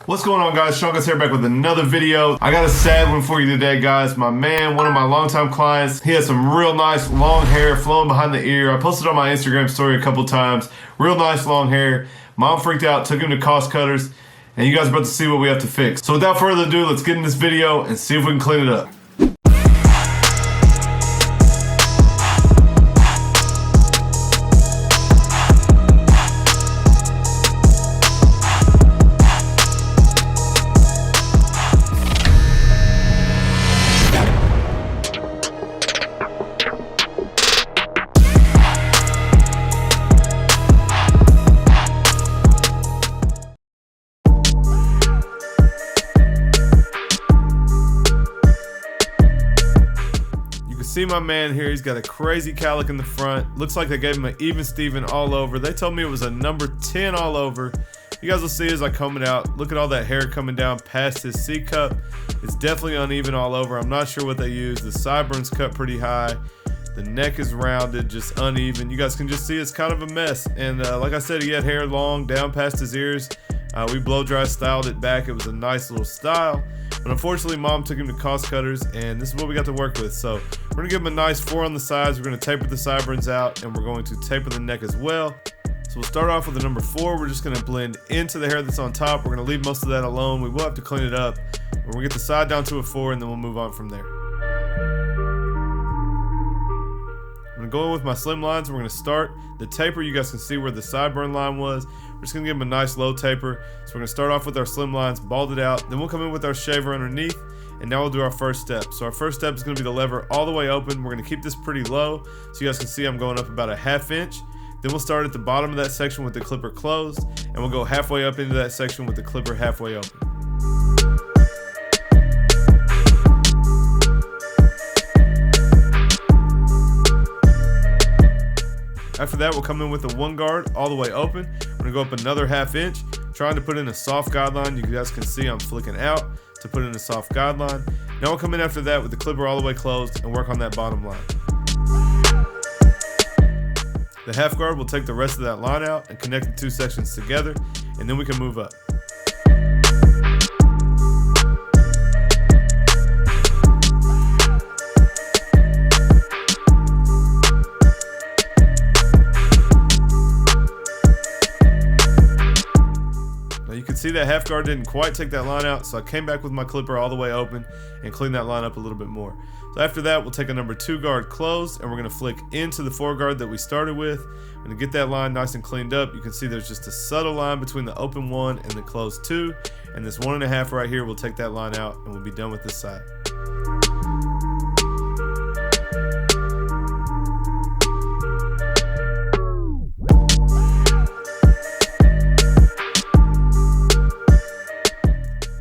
What's going on, guys? Seancutshair back with another video. I got a sad one for you today, guys. My man, one of my longtime clients, he has some real nice long hair flowing behind the ear. I posted on my Instagram story a couple times. Real nice long hair. Mom freaked out, took him to cost cutters, and you guys are about to see what we have to fix. So without further ado, let's get in this video and see if we can clean it up. See my man here, he's got a crazy cowlick in the front. Looks like they gave him an even Steven all over. They told me it was a number 10 all over. You guys will see as I comb it out. Look at all that hair coming down past his C cup. It's definitely uneven all over. I'm not sure what they used. The sideburns cut pretty high. The neck is rounded, just uneven. You guys can just see it's kind of a mess. And like I said, he had hair long down past his ears. We blow dry styled it back. It was a nice little style. But unfortunately, Mom took him to cost cutters, and this is what we got to work with. So we're gonna give him a nice 4 on the sides. We're gonna taper the sideburns out, and we're going to taper the neck as well. So we'll start off with the number 4. We're just gonna blend into the hair that's on top. We're gonna leave most of that alone. We will have to clean it up. We're gonna get the side down to a 4, and then we'll move on from there. I'm gonna go in with my slim lines. We're gonna start the taper. You guys can see where the sideburn line was. We're just gonna give him a nice low taper. So we're gonna start off with our slim lines, bald it out. Then we'll come in with our shaver underneath, and now we'll do our first step. So our first step is gonna be the lever all the way open. We're gonna keep this pretty low, so you guys can see I'm going up about a ½ inch. Then we'll start at the bottom of that section with the clipper closed, and we'll go halfway up into that section with the clipper halfway open. After that, we'll come in with the 1 guard all the way open. We're gonna go up another ½ inch, trying to put in a soft guideline. You guys can see I'm flicking out to put in a soft guideline. Now we'll come in after that with the clipper all the way closed and work on that bottom line. The ½ guard will take the rest of that line out and connect the 2 sections together, and then we can move up. See, that ½ guard didn't quite take that line out, so I came back with my clipper all the way open and cleaned that line up a little bit more. So after that, we'll take a number 2 guard closed, and we're going to flick into the 4 guard that we started with. I'm going to get that line nice and cleaned up. You can see there's just a subtle line between the open 1 and the closed 2, and this 1½ right here will take that line out, and we'll be done with this side.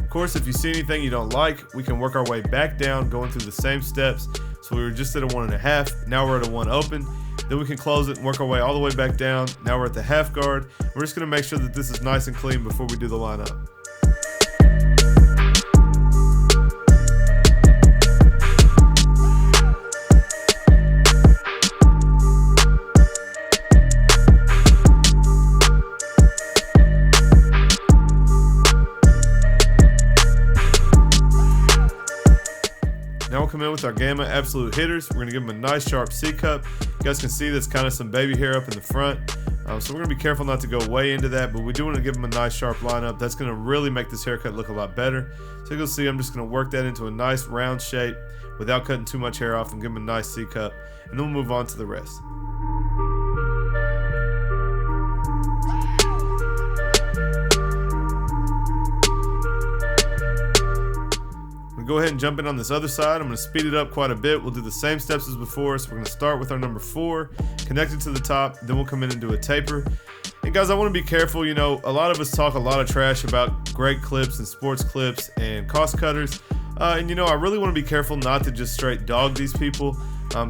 Of course, if you see anything you don't like, we can work our way back down, going through the same steps. So we were just at a 1½, now we're at a 1 open. Then we can close it and work our way all the way back down. Now we're at the ½ guard. We're just gonna make sure that this is nice and clean before we do the line up. Now we'll come in with our Gamma Absolute Hitters. We're gonna give them a nice sharp C cup. You guys can see there's kind of some baby hair up in the front. So we're gonna be careful not to go way into that, but we do want to give them a nice sharp lineup. That's gonna really make this haircut look a lot better. So you'll see I'm just gonna work that into a nice round shape without cutting too much hair off, and give them a nice C cup. And then we'll move on to the rest. Go ahead and jump in on this other side. I'm going to speed it up quite a bit. We'll do the same steps as before. So we're going to start with our number 4, connect it to the top, then we'll come in and do a taper. And guys, I want to be careful. You know, a lot of us talk a lot of trash about great clips and sports clips and cost cutters. And you know, I really want to be careful not to just straight dog these people.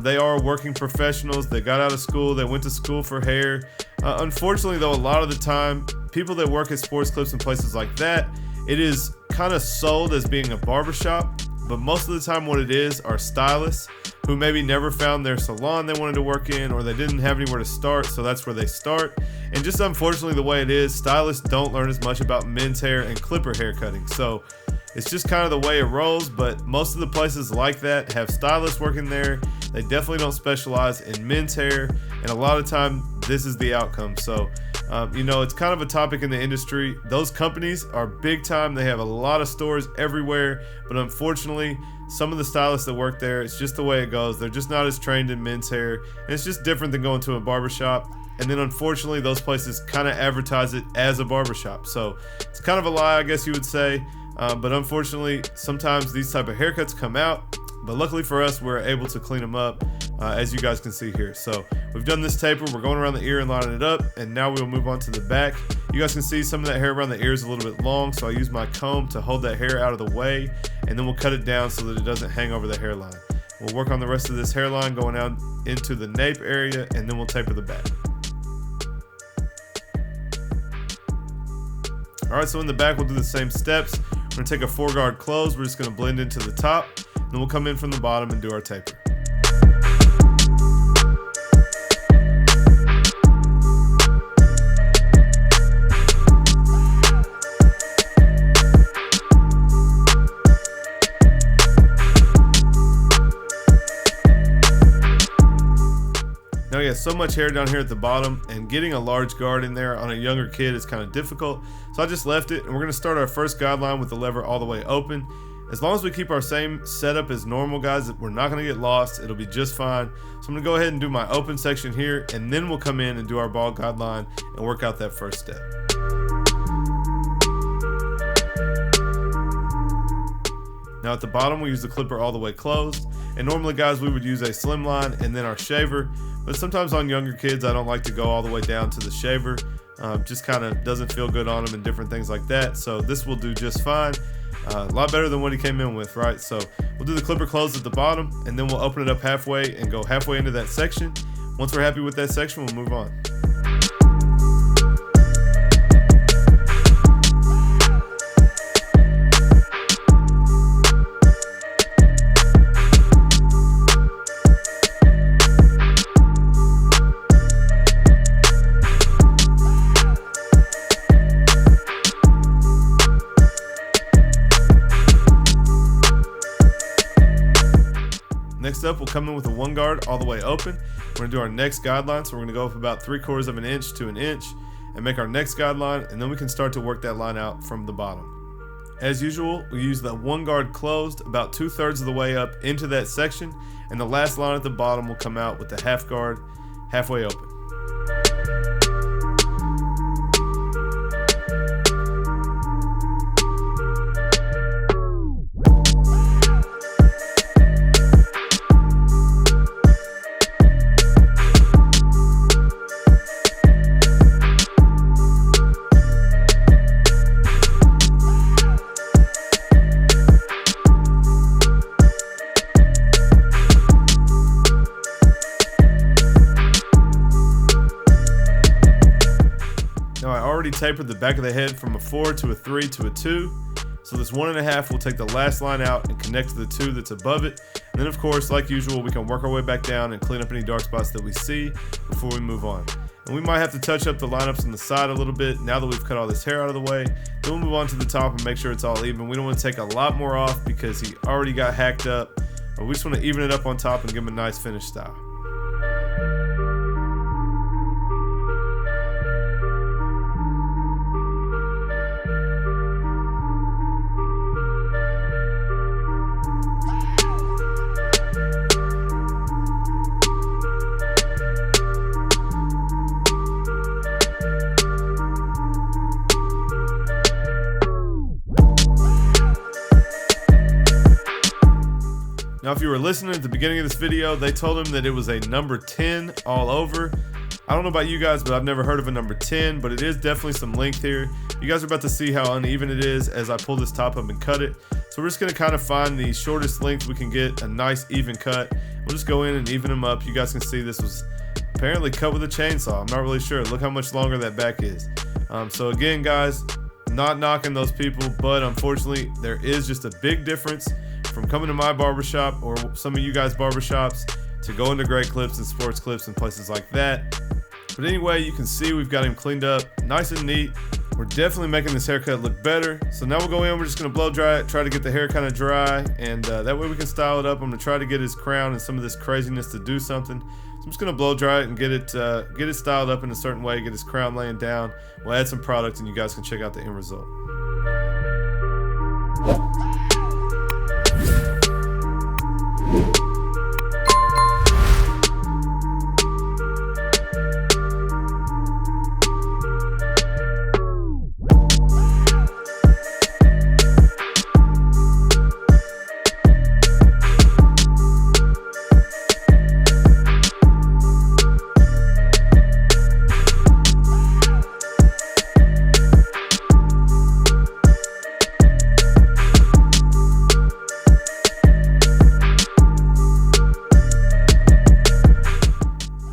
They are working professionals. They got out of school. They went to school for hair. Unfortunately, though, a lot of the time, people that work at sports clips and places like that, it is kind of sold as being a barbershop, but most of the time what it is are stylists who maybe never found their salon they wanted to work in, or they didn't have anywhere to start, so that's where they start. And just unfortunately the way it is, stylists don't learn as much about men's hair and clipper hair cutting. So it's just kind of the way it rolls, but most of the places like that have stylists working there. They definitely don't specialize in men's hair, and a lot of time this is the outcome. So you know, it's kind of a topic in the industry. Those companies are big time. They have a lot of stores everywhere, but unfortunately some of the stylists that work there, it's just the way it goes. They're just not as trained in men's hair, and it's just different than going to a barbershop. And then unfortunately those places kind of advertise it as a barbershop, so it's kind of a lie, I guess you would say. But unfortunately sometimes these type of haircuts come out, but luckily for us we're able to clean them up, as you guys can see here. So we've done this taper, we're going around the ear and lining it up, and now we'll move on to the back. You guys can see some of that hair around the ear is a little bit long, so I use my comb to hold that hair out of the way, and then we'll cut it down so that it doesn't hang over the hairline. We'll work on the rest of this hairline going out into the nape area, and then we'll taper the back. Alright, so in the back we'll do the same steps. We're going to take a 4-guard close, we're just going to blend into the top, and then we'll come in from the bottom and do our taper. Now we got so much hair down here at the bottom, and getting a large guard in there on a younger kid is kind of difficult, so I just left it, and we're going to start our first guideline with the lever all the way open. As long as we keep our same setup as normal, guys, we're not going to get lost. It'll be just fine. So I'm going to go ahead and do my open section here, and then we'll come in and do our ball guideline and work out that first step. Now at the bottom we use the clipper all the way closed, and normally, guys, we would use a Slimline and then our shaver, but sometimes on younger kids I don't like to go all the way down to the shaver. Just kind of doesn't feel good on them and different things like that, so this will do just fine. A lot better than what he came in with, right? So we'll do the clipper close at the bottom, and then we'll open it up halfway and go halfway into that section. Once we're happy with that section, we'll move on. Next up, we'll come in with a 1-guard all the way open. We're going to do our next guideline, so we're going to go up about 3/4 of an inch to an inch and make our next guideline, and then we can start to work that line out from the bottom. As usual, we use the 1-guard closed about 2/3 of the way up into that section, and the last line at the bottom will come out with the 1/2 guard halfway open. Tapered the back of the head from a 4 to a 3 to a 2. So this 1.5 will take the last line out and connect to the 2 that's above it. And then of course, like usual, we can work our way back down and clean up any dark spots that we see before we move on. And we might have to touch up the lineups on the side a little bit now that we've cut all this hair out of the way. Then we'll move on to the top and make sure it's all even. We don't want to take a lot more off because he already got hacked up. But we just want to even it up on top and give him a nice finished style. Now, if you were listening at the beginning of this video, they told him that it was a number 10 all over. I don't know about you guys, but I've never heard of a number 10, but it is definitely some length here. You guys are about to see how uneven it is as I pull this top up and cut it. So we're just gonna kind of find the shortest length we can get, a nice even cut. We'll just go in and even them up. You guys can see this was apparently cut with a chainsaw. I'm not really sure. Look how much longer that back is. So again, guys, not knocking those people, but unfortunately there is just a big difference from coming to my barbershop or some of you guys' barbershops to going to Great Clips and Sports Clips and places like that. But anyway, you can see we've got him cleaned up nice and neat. We're definitely making this haircut look better. So now we'll go in, we're just gonna blow dry it, try to get the hair kind of dry, and that way we can style it up. I'm gonna try to get his crown and some of this craziness to do something. So I'm just gonna blow dry it and get it styled up in a certain way, get his crown laying down. We'll add some product and you guys can check out the end result.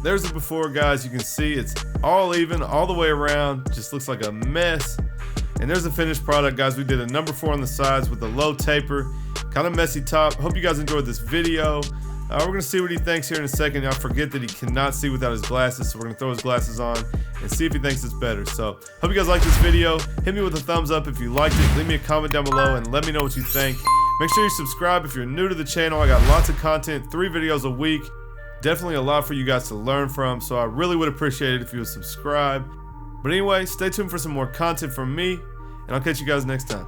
There's the before, guys. You can see it's all even all the way around, just looks like a mess. And there's the finished product, guys. We did a number 4 on the sides with a low taper, kind of messy top. Hope you guys enjoyed this video. We're gonna see what he thinks here in a second. I forget that he cannot see without his glasses, so we're gonna throw his glasses on and see if he thinks it's better. So hope you guys like this video. Hit me with a thumbs up if you liked it. Leave me a comment down below and let me know what you think. Make sure you subscribe if you're new to the channel. I got lots of content, 3 videos a week. Definitely a lot for you guys to learn from, so I really would appreciate it if you would subscribe. But anyway, stay tuned for some more content from me, and I'll catch you guys next time.